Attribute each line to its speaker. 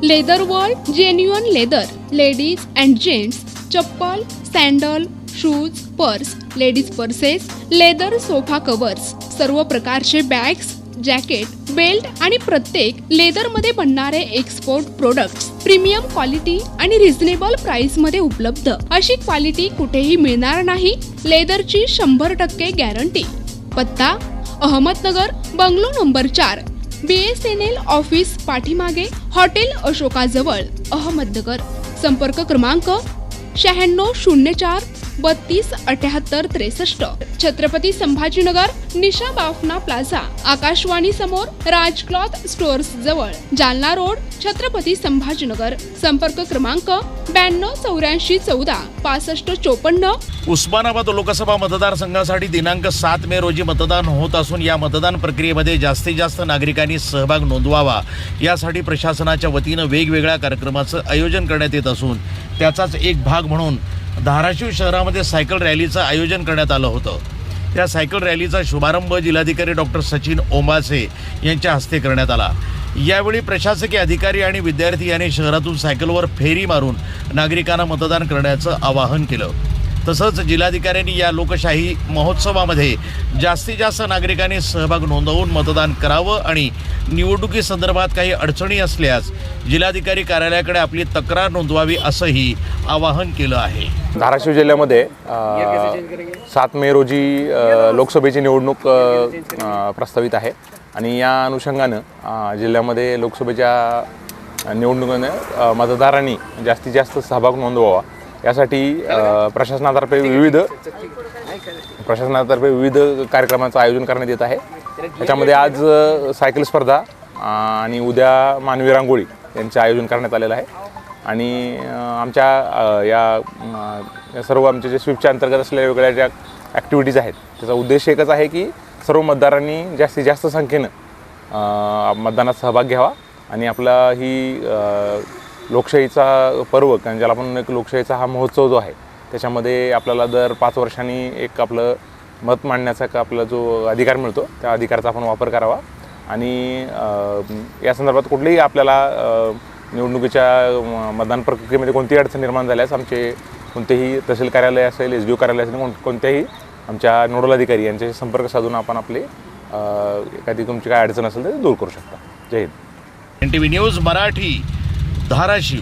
Speaker 1: Leather world genuine leather ladies and gents chappal, sandal, shoes, purse, ladies purses, leather sofa covers, सर्व प्रकारचे bags, jacket, belt आणि प्रत्येक लेदरमध्ये बनणारे एक्सपोर्ट प्रोडक्ट्स प्रीमियम क्वालिटी आणि reasonable price मध्ये उपलब्ध. अशी क्वालिटी कुठेही मिळणार नाही. लेदरची 100% गॅरंटी. पत्ता Ahmednagar, bungalow number 4, BSNL office पाठीमागे, हॉटेल अशोकाजवळ, अहमदनगर. संपर्क क्रमांक 9604 32 78 63. छत्रपती संभाजीनगर, निशा बाफना प्लाझा, आकाशवाणी समोर, राज क्लॉथ स्टोअर्स जवळ, जालना रोड, छत्रपती संभाजीनगर. संपर्क क्रमांक 92 84 14 65 54.
Speaker 2: उस्मानाबाद लोकसभा मतदारसंघासाठी दिनांक 7 मे रोजी मतदान होत असून या मतदान प्रक्रियेमध्ये जास्तीत जास्त नागरिकांनी सहभाग नोंदवावा यासाठी प्रशासनाच्या वतीनं वेगवेगळ्या कार्यक्रमाचं आयोजन करण्यात येत असून त्याचाच एक भाग म्हणून धाराशिव शहरामध्ये सायकल रॅलीचं आयोजन करण्यात आलं होतं. त्या सायकल रॅलीचा शुभारंभ जिल्हाधिकारी डॉक्टर सचिन ओंबासे यांच्या हस्ते करण्यात आला. यावेळी प्रशासकीय अधिकारी आणि विद्यार्थी यांनी शहरातून सायकलवर फेरी मारून नागरिकांना मतदान करण्याचं आवाहन केलं. तसंच जिल्हाधिकाऱ्यांनी या लोकशाही महोत्सवामध्ये जास्तीत जास्त नागरिकांनी सहभाग नोंदवून मतदान करावं आणि निवडणुकीसंदर्भात काही अडचणी असल्यास जिल्हाधिकारी कार्यालयाकडे आपली तक्रार नोंदवावी असंही आवाहन केलं आहे.
Speaker 3: धाराशिव जिल्ह्यामध्ये 7 मे रोजी लोकसभेची निवडणूक प्रस्तावित आहे आणि या अनुषंगानं जिल्ह्यामध्ये लोकसभेच्या निवडणुकीने मतदारांनी जास्तीत जास्त सहभाग नोंदवावा यासाठी प्रशासनातर्फे विविध कार्यक्रमांचं आयोजन करण्यात येत आहे. त्याच्यामध्ये आज सायकल स्पर्धा आणि उद्या मानवी रांगोळी यांचे आयोजन करण्यात आलेलं आहे. आणि आमच्या या सर्व आमचे जे स्वीपच्या अंतर्गत असलेल्या वेगवेगळ्या ज्या ॲक्टिव्हिटीज आहेत त्याचा उद्देश एकच आहे की सर्व मतदारांनी जास्तीत जास्त संख्येनं मतदानात सहभाग घ्यावा आणि आपला ही लोकशाहीचा पर्व कारण ज्याला आपण एक लोकशाहीचा हा महोत्सव जो आहे त्याच्यामध्ये आपल्याला दर 5 वर्षांनी एक आपलं मत मांडण्याचा आपला जो अधिकार मिळतो त्या अधिकाराचा आपण वापर करावा. आणि या संदर्भात कुठलीही आपल्याला निवडणुकीच्या मतदान प्रक्रियेमध्ये कोणतीही अडचण निर्माण झाल्यास आमचे कोणतेही तहसील कार्यालय असेल, SDO कार्यालय असेल, कोणत्याही आमच्या नोडल अधिकारी यांच्याशी संपर्क साधून आपण आपले एखादी तुमची काय अडचण असेल तर दूर करू शकता. जय हिंद.
Speaker 2: NTV news Marathi, Dharashiv.